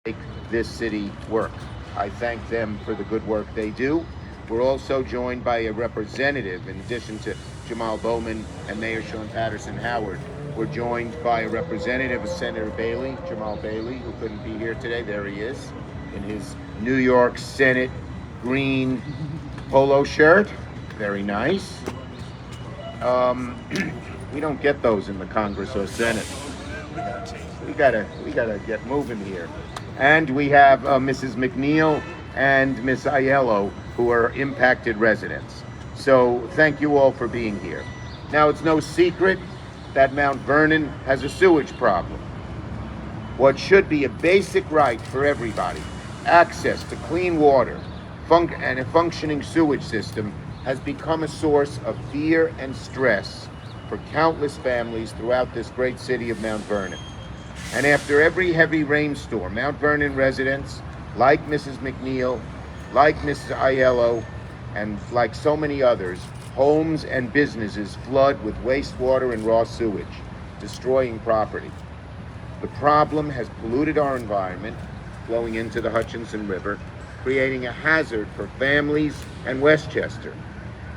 make this city work. I thank them for the good work they do. We're also joined by a representative, in addition to Jamal Bowman and Mayor Sean Patterson Howard. We're joined by a representative of Senator Bailey, Jamal Bailey, who couldn't be here today. There he is, in his New York Senate green polo shirt. Very nice. We don't get those in the Congress or Senate. We gotta get moving here. And we have Mrs. McNeil and Ms. Aiello, who are impacted residents. So thank you all for being here. Now, it's no secret that Mount Vernon has a sewage problem. What should be a basic right for everybody, access to clean water and a functioning sewage system, has become a source of fear and stress for countless families throughout this great city of Mount Vernon. And after every heavy rainstorm, Mount Vernon residents, like Mrs. McNeil, like Mrs. Aiello, and like so many others, homes and businesses flood with wastewater and raw sewage, destroying property. The problem has polluted our environment, flowing into the Hutchinson River, creating a hazard for families and Westchester.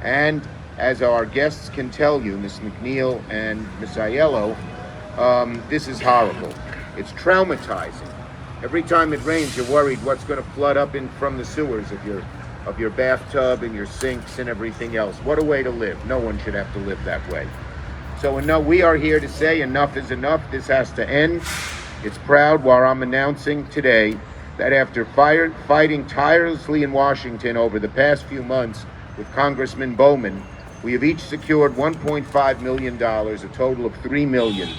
And as our guests can tell you, Ms. McNeil and Ms. Aiello, this is horrible. It's traumatizing. Every time it rains, you're worried what's going to flood up in from the sewers of your bathtub and your sinks and everything else. What a way to live. No one should have to live that way. So we are here to say enough is enough. This has to end. It's proud while I'm announcing today that after fighting tirelessly in Washington over the past few months with Congressman Bowman, we have each secured $1.5 million, a total of $3 million,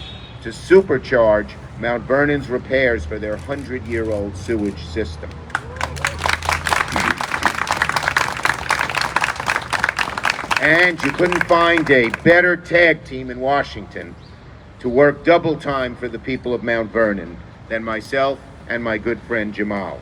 to supercharge Mount Vernon's repairs for their 100-year-old sewage system. And you couldn't find a better tag team in Washington to work double time for the people of Mount Vernon than myself and my good friend Jamal.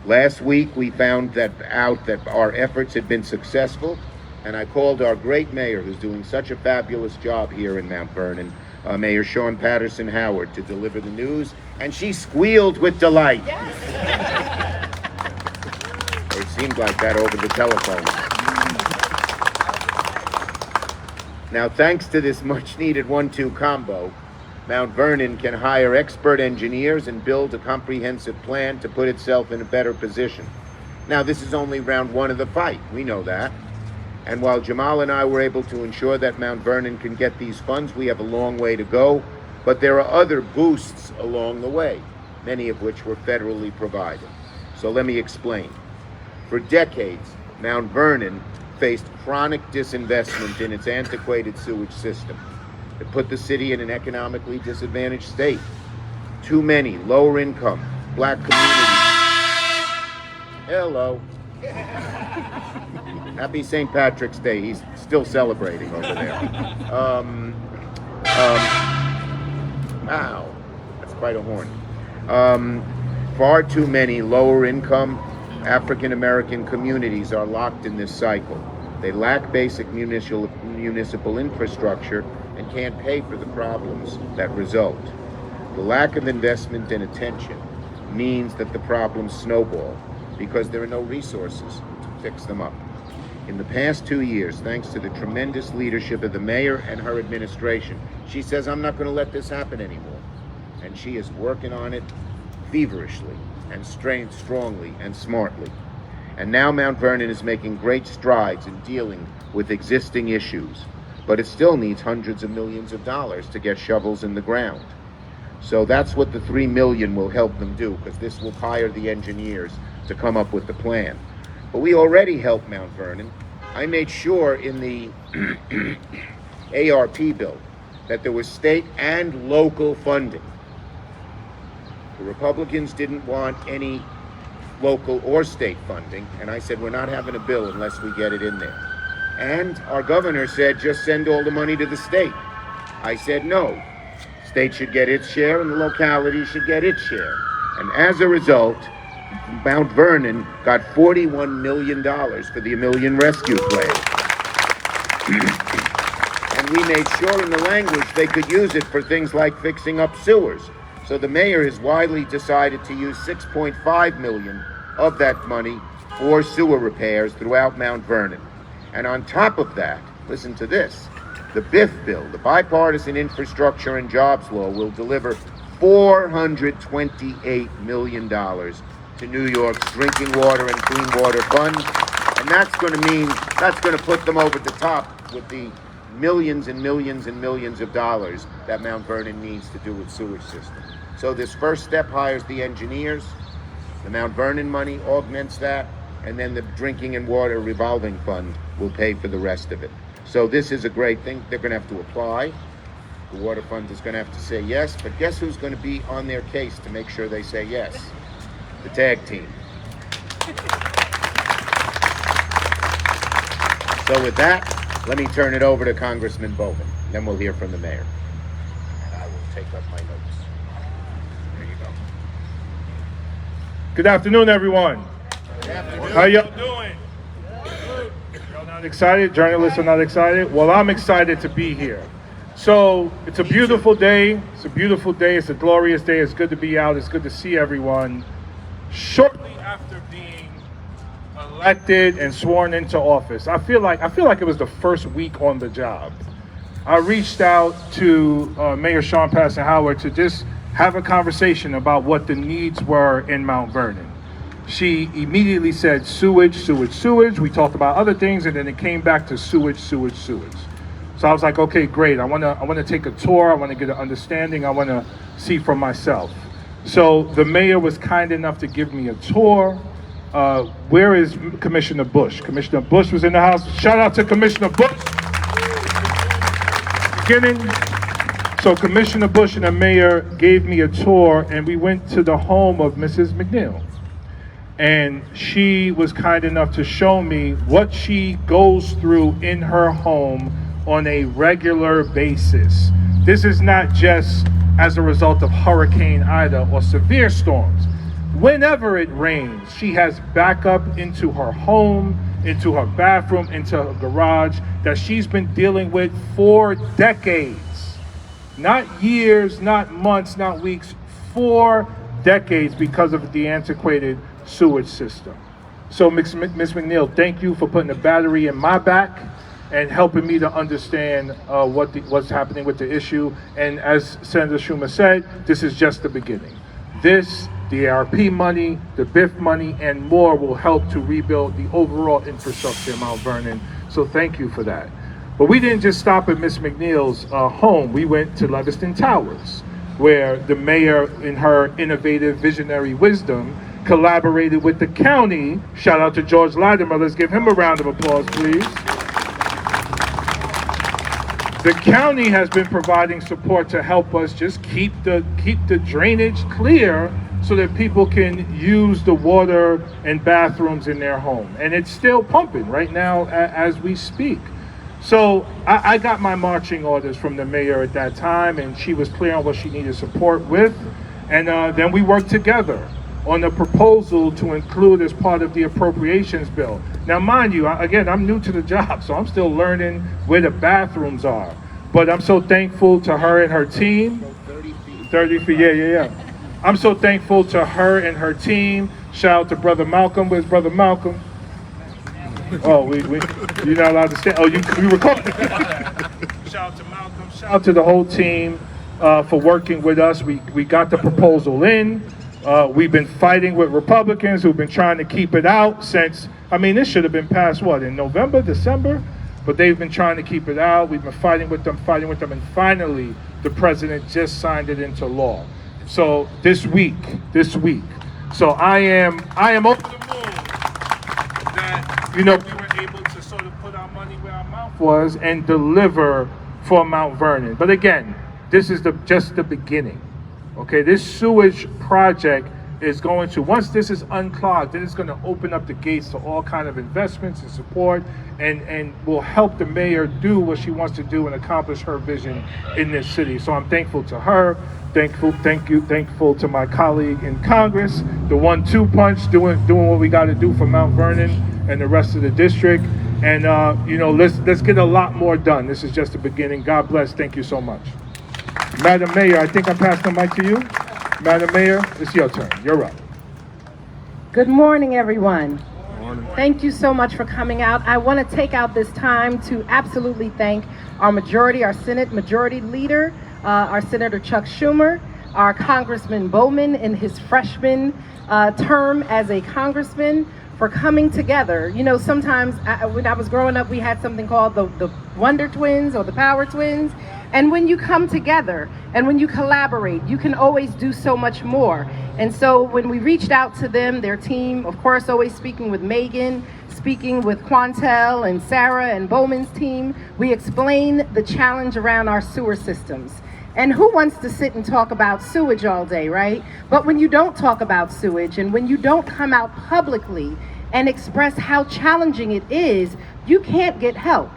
Last week we found out that our efforts had been successful, and I called our great mayor, who's doing such a fabulous job here in Mount Vernon, Mayor Sean Patterson Howard, to deliver the news, and she squealed with delight. Yes. It seemed like that over the telephone. Now, thanks to this much-needed 1-2 combo, Mount Vernon can hire expert engineers and build a comprehensive plan to put itself in a better position. Now, this is only round one of the fight. We know that. And while Jamal and I were able to ensure that Mount Vernon can get these funds, we have a long way to go. But there are other boosts along the way, many of which were federally provided. So let me explain. For decades, Mount Vernon faced chronic disinvestment in its antiquated sewage system. It put the city in an economically disadvantaged state. Too many lower-income black communities. Hello. Happy St. Patrick's Day. He's still celebrating over there. Wow, that's quite a horn. Far too many lower-income African-American communities are locked in this cycle. They lack basic municipal infrastructure and can't pay for the problems that result. The lack of investment and attention means that the problems snowball because there are no resources to fix them up. In the past 2 years, thanks to the tremendous leadership of the mayor and her administration, she says, I'm not going to let this happen anymore. And she is working on it feverishly and strongly and smartly. And now Mount Vernon is making great strides in dealing with existing issues, but it still needs hundreds of millions of dollars to get shovels in the ground. So that's what the $3 million will help them do, because this will hire the engineers to come up with the plan. But we already helped Mount Vernon. I made sure in the ARP bill that there was state and local funding. The Republicans didn't want any local or state funding, and I said, we're not having a bill unless we get it in there. And our governor said, just send all the money to the state. I said, no. State should get its share and the locality should get its share. And as a result, Mount Vernon got $41 million for the Million Rescue Plan. And we made sure in the language they could use it for things like fixing up sewers. So the mayor has widely decided to use $6.5 million of that money for sewer repairs throughout Mount Vernon. And on top of that, listen to this, the BIF bill, the Bipartisan Infrastructure and Jobs Law, will deliver $428 million to New York's Drinking Water and Clean Water Fund. And that's going to put them over the top with the millions and millions and millions of dollars that Mount Vernon needs to do its sewage system. So this first step hires the engineers, the Mount Vernon money augments that, and then the Drinking and Water Revolving Fund will pay for the rest of it. So this is a great thing. They're going to have to apply. The Water Fund is going to have to say yes, but guess who's going to be on their case to make sure they say yes? The tag team. So with that, let me turn it over to Congressman Bowman. Then we'll hear from the mayor. And I will take up my notes. There you go. Good afternoon, everyone. Good afternoon. How y'all doing? Y'all not excited? Journalists are not excited? Well, I'm excited to be here. So it's a beautiful day. It's a beautiful day. It's a glorious day. It's good to be out. It's good to see everyone. Shortly after being elected and sworn into office, I feel like it was the first week on the job. I reached out to Mayor Sean Passon Howard to just have a conversation about what the needs were in Mount Vernon. She immediately said sewage, sewage, sewage. We talked about other things, and then it came back to sewage, sewage, sewage. So I was like, okay, great. I want to take a tour. I want to get an understanding. I want to see for myself. So the mayor was kind enough to give me a tour. Where is Commissioner Bush? Commissioner Bush was in the house. Shout out to Commissioner Bush. Beginning. So Commissioner Bush and the mayor gave me a tour, and we went to the home of Mrs. McNeil. And she was kind enough to show me what she goes through in her home on a regular basis. This is not just as a result of Hurricane Ida or severe storms. Whenever it rains, she has backup into her home, into her bathroom, into her garage that she's been dealing with for decades. Not years, not months, not weeks, 4 decades because of the antiquated sewage system. So Ms. McNeil, thank you for putting a battery in my back and helping me to understand what's happening with the issue. And as Senator Schumer said, this is just the beginning. This, the ARP money, the BIF money, and more will help to rebuild the overall infrastructure in Mount Vernon. So thank you for that. But we didn't just stop at Ms. McNeil's home. We went to Leviston Towers, where the mayor, in her innovative visionary wisdom, collaborated with the county. Shout out to George Latimer. Let's give him a round of applause, please. The county has been providing support to help us just keep the drainage clear so that people can use the water and bathrooms in their home. And it's still pumping right now as we speak. So I got my marching orders from the mayor at that time, and she was clear on what she needed support with. And then we worked together on a proposal to include as part of the appropriations bill. Now, mind you, again, I'm new to the job, so I'm still learning where the bathrooms are. But I'm so thankful to her and her team. 30 feet, yeah. I'm so thankful to her and her team. Shout out to Brother Malcolm. Where's Brother Malcolm? Oh, you're not allowed to stand. Oh, you recorded. Shout out to Malcolm. Shout out to the whole team for working with us. We got the proposal in. We've been fighting with Republicans who've been trying to keep it out since, this should have been passed, in November, December? But they've been trying to keep it out. We've been fighting with them, and finally, the president just signed it into law. So this week. So I am over the moon that, we were able to sort of put our money where our mouth was and deliver for Mount Vernon. But again, this is just the beginning. Okay, this sewage project is going to, once this is unclogged, then it's going to open up the gates to all kind of investments and support, and will help the mayor do what she wants to do and accomplish her vision in this city. So I'm thankful to her, thankful to my colleague in Congress, the 1-2 punch, doing what we got to do for Mount Vernon and the rest of the district. And let's get a lot more done. This is just the beginning. God bless. Thank you so much. Madam Mayor, I think I passed the mic to you. Madam Mayor, it's your turn. You're up. Good morning, everyone. Thank you so much for coming out. I want to take out this time to absolutely thank our Senate Majority Leader, our Senator Chuck Schumer, our Congressman Bowman in his freshman term as a congressman, for coming together. You know, sometimes when I was growing up, we had something called the Wonder Twins or the Power Twins. And when you come together and when you collaborate, you can always do so much more. And so when we reached out to them, their team, of course, always speaking with Megan, speaking with Quantel and Sarah and Bowman's team, we explained the challenge around our sewer systems. And who wants to sit and talk about sewage all day, right? But when you don't talk about sewage and when you don't come out publicly and express how challenging it is, you can't get help.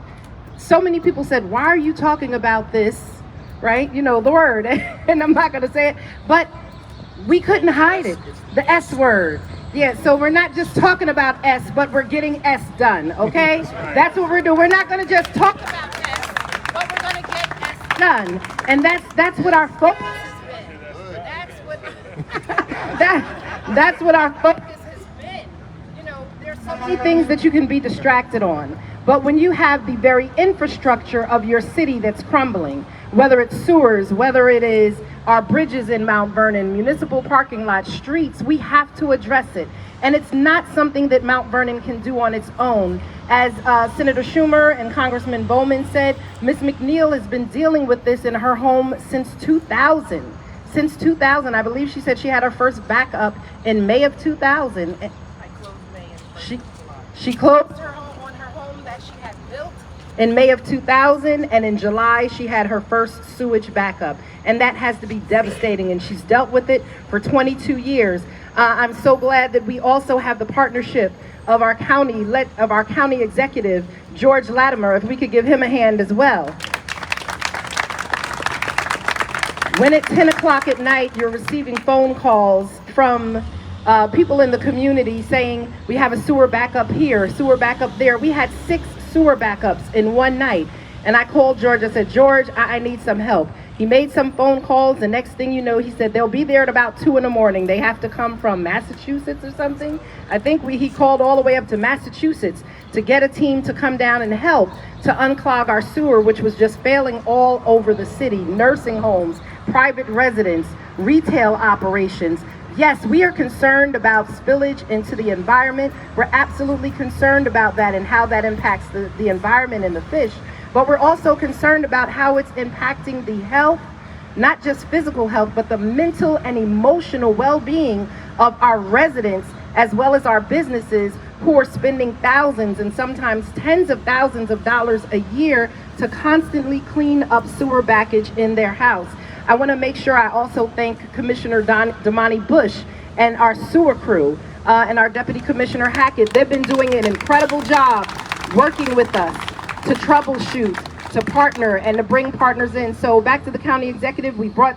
So many people said, why are you talking about this, right? You know, the word, and I'm not gonna say it, but we couldn't hide it, the S word. Yeah, so we're not just talking about S, but we're getting S done, okay? That's what we're doing. We're not gonna just talk about S, but we're gonna get S done. And that's what our focus has been. That's what our focus has been. You know, there's so many things that you can be distracted on. But when you have the very infrastructure of your city that's crumbling, whether it's sewers, whether it is our bridges in Mount Vernon, municipal parking lots, streets, we have to address it. And it's not something that Mount Vernon can do on its own. As Senator Schumer and Congressman Bowman said, Ms. McNeil has been dealing with this in her home since 2000. Since 2000, I believe she said she had her first backup in May of 2000. I closed May. She closed her home on her home that she had built in May of 2000, and in July she had her first sewage backup. And that has to be devastating, and she's dealt with it for 22 years. I'm so glad that we also have the partnership of our county executive, George Latimer, if we could give him a hand as well. When at 10 o'clock at night, you're receiving phone calls from people in the community saying, we have a sewer backup here, sewer backup there. We had 6 sewer backups in one night. And I called George, I said, George, I need some help. He made some phone calls. The next thing you know, he said, they'll be there at about 2 in the morning. They have to come from Massachusetts or something. I think he called all the way up to Massachusetts to get a team to come down and help to unclog our sewer, which was just failing all over the city. Nursing homes, private residents, retail operations. Yes, we are concerned about spillage into the environment. We're absolutely concerned about that and how that impacts the environment and the fish. But we're also concerned about how it's impacting the health, not just physical health, but the mental and emotional well-being of our residents, as well as our businesses who are spending thousands and sometimes tens of thousands of dollars a year to constantly clean up sewer baggage in their house. I want to make sure I also thank Commissioner Damani Bush and our sewer crew and our Deputy Commissioner Hackett. They've been doing an incredible job working with us to troubleshoot, to partner, and to bring partners in. So back to the county executive, we brought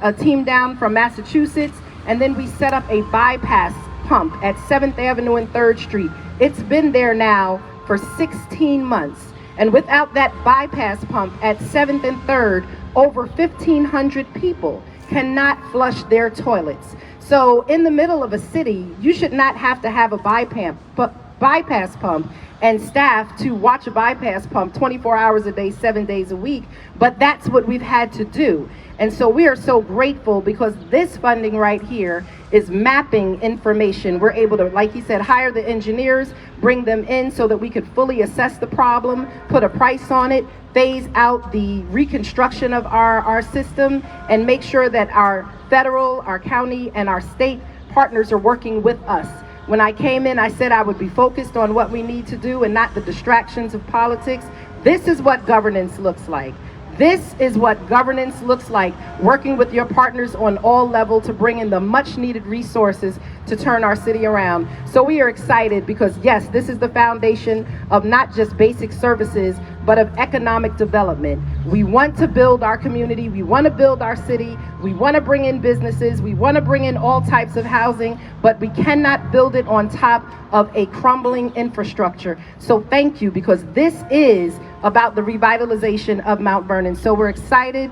a team down from Massachusetts, and then we set up a bypass pump at 7th Avenue and 3rd Street. It's been there now for 16 months. And without that bypass pump at 7th and 3rd, over 1,500 people cannot flush their toilets. So in the middle of a city, you should not have to have a bypass pump and staff to watch a bypass pump 24 hours a day, 7 days a week, but that's what we've had to do. And so we are so grateful because this funding right here is mapping information. We're able to, like he said, hire the engineers, bring them in so that we could fully assess the problem, put a price on it, phase out the reconstruction of our system, and make sure that our federal, our county, and our state partners are working with us. When I came in, I said I would be focused on what we need to do and not the distractions of politics. This is what governance looks like. This is what governance looks like, working with your partners on all levels to bring in the much needed resources to turn our city around. So we are excited because yes, this is the foundation of not just basic services, but of economic development. We want to build our community, we want to build our city, we want to bring in businesses, we want to bring in all types of housing, but we cannot build it on top of a crumbling infrastructure. So thank you, because this is about the revitalization of Mount Vernon. So we're excited.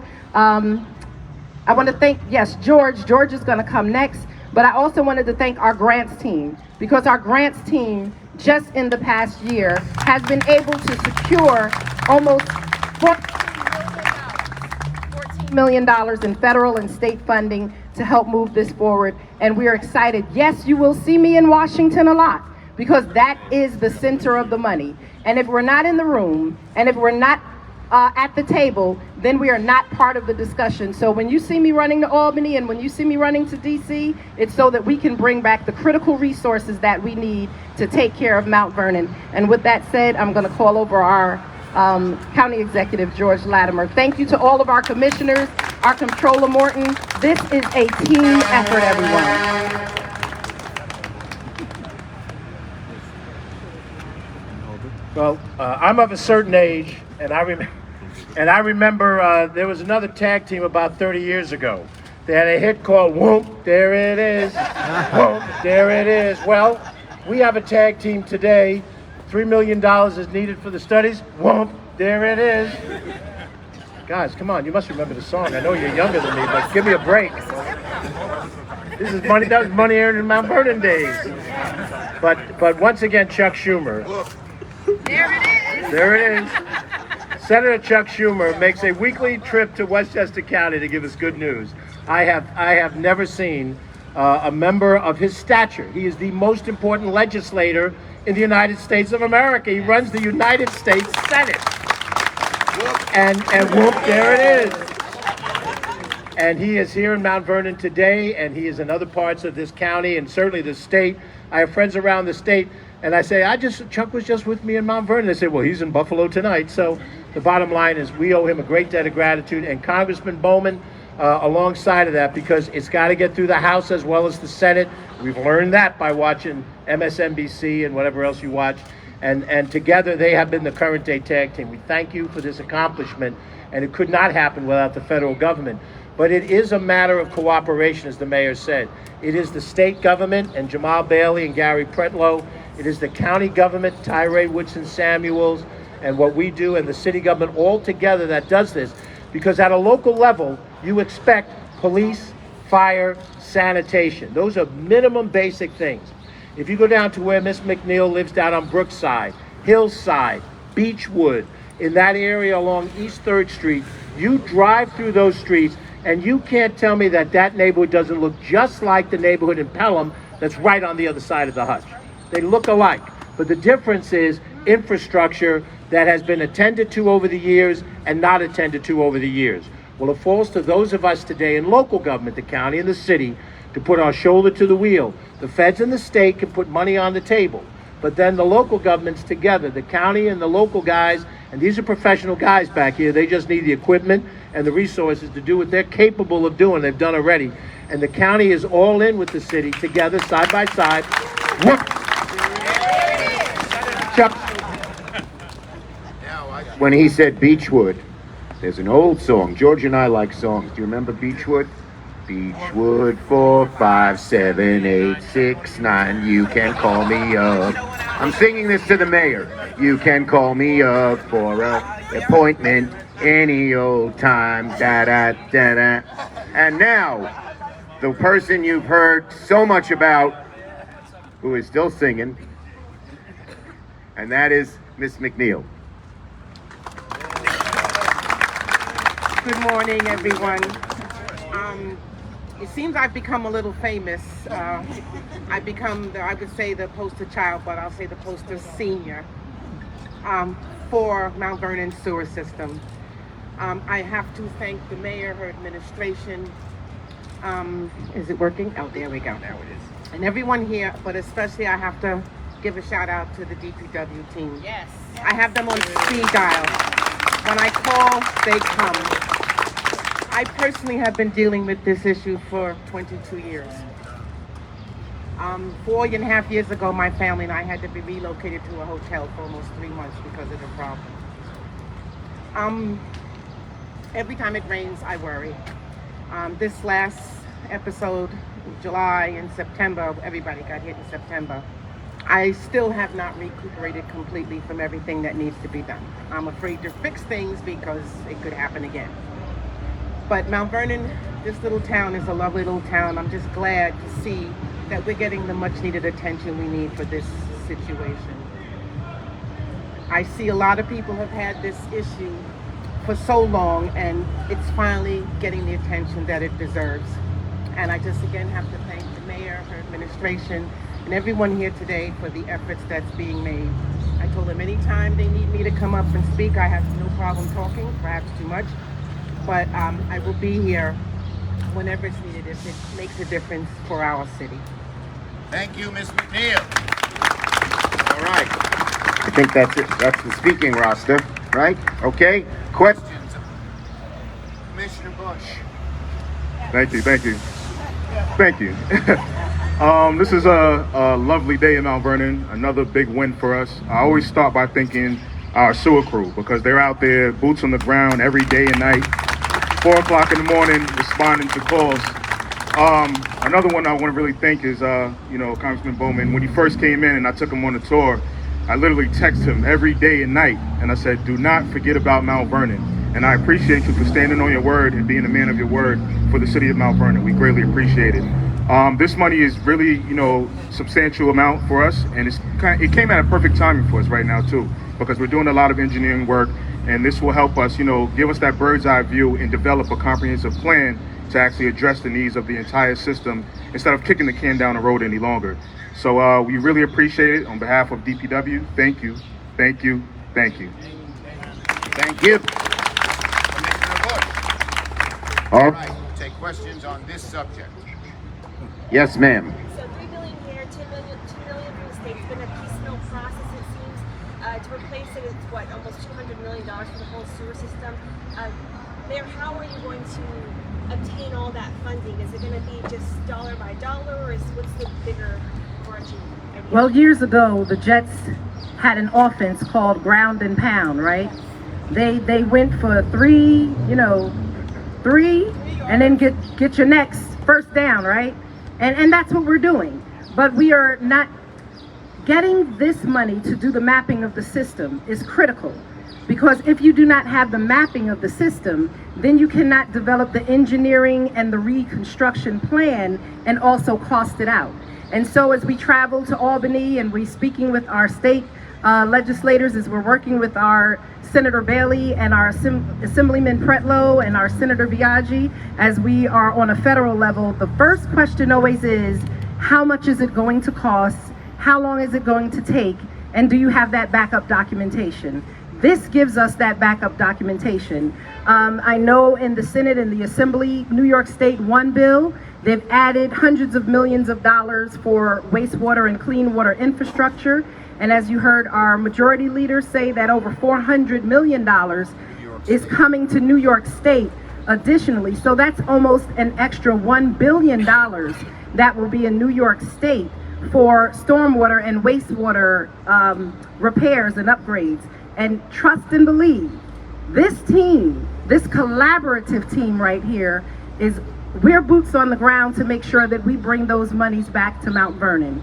I want to thank, yes, George. George is going to come next. But I also wanted to thank our grants team, because our grants team, just in the past year, has been able to secure almost $14 million in federal and state funding to help move this forward. And we are excited. Yes, you will see me in Washington a lot, because that is the center of the money. And if we're not in the room, and if we're not at the table, then we are not part of the discussion. So when you see me running to Albany and when you see me running to DC, it's so that we can bring back the critical resources that we need to take care of Mount Vernon. And with that said, I'm going to call over our County Executive, George Latimer. Thank you to all of our commissioners, our Comptroller Morton. This is a team effort, everyone. Well, I'm of a certain age, and I remember there was another tag team about 30 years ago. They had a hit called "Whoop, There It Is." Whoop, there it is. Well, we have a tag team today. $3 million is needed for the studies. Whoop, there it is. Guys, come on, you must remember the song. I know you're younger than me, but give me a break. This is money. That was money earned in Mount Vernon days. But once again, Chuck Schumer. There it is. There it is. Senator Chuck Schumer makes a weekly trip to Westchester County to give us good news. I have never seen a member of his stature. He is the most important legislator in the United States of America. He runs the United States Senate. And whoop, there it is. And he is here in Mount Vernon today, and he is in other parts of this county and certainly the state. I have friends around the state. And I say, Chuck was just with me in Mount Vernon. They say, well, he's in Buffalo tonight. So the bottom line is we owe him a great debt of gratitude. And Congressman Bowman, alongside of that, because it's got to get through the House as well as the Senate. We've learned that by watching MSNBC and whatever else you watch. And together they have been the current day tag team. We thank you for this accomplishment. And it could not happen without the federal government. But it is a matter of cooperation, as the mayor said. It is the state government and Jamal Bailey and Gary Pretlow. It is the county government, Tyree Woodson Samuels, and what we do, and the city government all together that does this. Because at a local level, you expect police, fire, sanitation. Those are minimum basic things. If you go down to where Miss McNeil lives down on Brookside, Hillside, Beechwood, in that area along East 3rd Street, you drive through those streets and you can't tell me that that neighborhood doesn't look just like the neighborhood in Pelham that's right on the other side of the Hutch. They look alike, but the difference is infrastructure that has been attended to over the years and not attended to over the years. Well, it falls to those of us today in local government, the county and the city, to put our shoulder to the wheel. The feds and the state can put money on the table, but then the local governments together, the county and the local guys, and these are professional guys back here, they just need the equipment and the resources to do what they're capable of doing. They've done already. And the county is all in with the city together, side by side. Chuck, when he said Beechwood, there's an old song. George and I like songs. Do you remember Beechwood? Beechwood 4, 5, 7, 8, 6, 9. You can call me up. I'm singing this to the mayor. You can call me up for an appointment any old time. Da da da da. And now, the person you've heard so much about, who is still singing, and that is Miss McNeil. Good morning, everyone. It seems I've become a little famous. I've become, I would say, the poster child, but I'll say the poster senior for Mount Vernon sewer system. I have to thank the mayor, her administration. Is it working? Oh, there we go. Now it is. And everyone here, but especially I have to give a shout out to the DPW team. Yes. I have them on speed dial. When I call, they come. I personally have been dealing with this issue for 22 years. 4.5 years ago, my family and I had to be relocated to a hotel for almost 3 months because of the problem. Every time it rains, I worry. This last episode, July and September, everybody got hit in September. I still have not recuperated completely from everything that needs to be done. I'm afraid to fix things because it could happen again. But Mount Vernon This little town is a lovely little town. I'm just glad to see that we're getting the much needed attention we need for this situation. I see a lot of people have had this issue for so long, and it's finally getting the attention that it deserves. And I just again have to thank the mayor, her administration, and everyone here today for the efforts that's being made. I told them anytime they need me to come up and speak, I have no problem talking, perhaps too much, but I will be here whenever it's needed if it makes a difference for our city. Thank you, Ms. McNeil. All right. I think that's it. That's the speaking roster, right? Okay. Questions? Commissioner Bush. Thank you. Thank you. This is a lovely day in Mount Vernon, another big win for us. I always start by thanking our sewer crew because they're out there, boots on the ground every day and night, 4 o'clock in the morning, responding to calls. Another one I want to really thank is, Congressman Bowman. When he first came in and I took him on a tour, I literally text him every day and night, and I said, do not forget about Mount Vernon. And I appreciate you for standing on your word and being a man of your word for the city of Mount Vernon. We greatly appreciate it. This money is really, substantial amount for us, and it came at a perfect timing for us right now too, because we're doing a lot of engineering work, and this will help us, give us that bird's eye view and develop a comprehensive plan to actually address the needs of the entire system instead of kicking the can down the road any longer. So we really appreciate it. On behalf of DPW, thank you. Thank you. Commissioner Bush. All right, we'll take questions on this subject. Yes, ma'am. So 3 million here, 2 million from the state. It's been a piecemeal process, it seems. To replace it, it's almost $200 million for the whole sewer system. Mayor, how are you going to obtain all that funding? Is it going to be just dollar by dollar, or what's the bigger margin? Well, years ago, the Jets had an offense called ground and pound, right? They went for three, and then get your next first down, right? And that's what we're doing. But we are not getting this money to do the mapping of the system is critical, because if you do not have the mapping of the system, then you cannot develop the engineering and the reconstruction plan and also cost it out. And so as we travel to Albany and we're speaking with our state legislators, as we're working with our Senator Bailey and our Assemblyman Pretlow and our Senator Biaggi, as we are on a federal level, the first question always is, how much is it going to cost? How long is it going to take? And do you have that backup documentation? This gives us that backup documentation. I know in the Senate and the Assembly, New York State one bill, they've added hundreds of millions of dollars for wastewater and clean water infrastructure. And as you heard our majority leader say, that over $400 million is coming to New York State additionally. So that's almost an extra $1 billion that will be in New York State for stormwater and wastewater repairs and upgrades. And trust and believe, this team, this collaborative team right here, we're boots on the ground to make sure that we bring those monies back to Mount Vernon.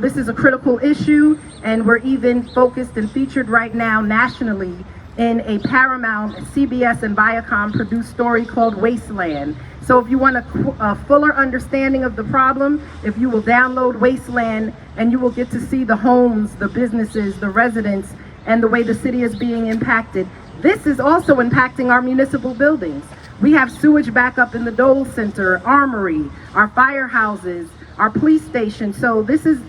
This is a critical issue, and we're even focused and featured right now nationally in a Paramount, CBS, and Viacom produced story called Wasteland. So if you want a fuller understanding of the problem, if you will download Wasteland, and you will get to see the homes, the businesses, the residents, and the way the city is being impacted. This is also impacting our municipal buildings. We have sewage backup in the Dole Center, Armory, our firehouses, our police station. So this is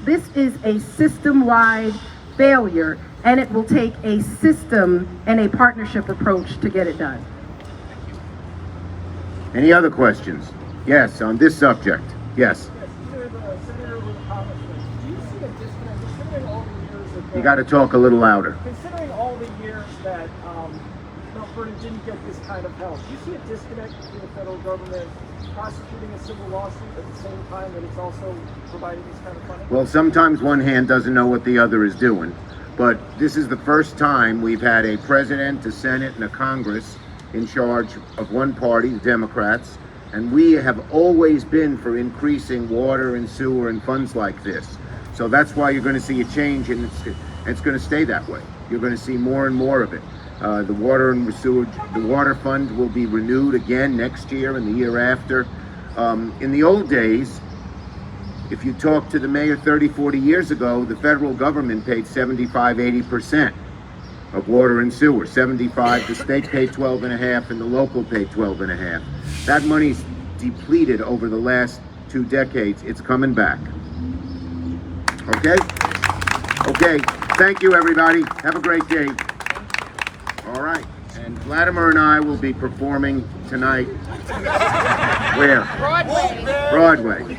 a system-wide failure, and it will take a system and a partnership approach to get it done. Any other questions? Yes, on this subject. Yes. You got to talk a little louder. Considering all the years that Mount Vernon didn't get this kind of help, do you see a disconnect between the federal government prosecuting a civil lawsuit at the same time that it's also providing this kind of funding? Well, sometimes one hand doesn't know what the other is doing, but this is the first time we've had a president, a Senate, and a Congress in charge of one party, the Democrats, and we have always been for increasing water and sewer and funds like this. So that's why you're going to see a change, and it's going to stay that way. You're going to see more and more of it. The water and sewage, the water fund will be renewed again next year and the year after. In the old days, if you talk to the mayor 30, 40 years ago, the federal government paid 75, 80% of water and sewer. 75, the state paid 12.5, and the local paid 12.5. That money's depleted over the last 2 decades. It's coming back. Okay? Okay. Thank you, everybody. Have a great day. All right. And Vladimir and I will be performing tonight. Where? Broadway. Broadway.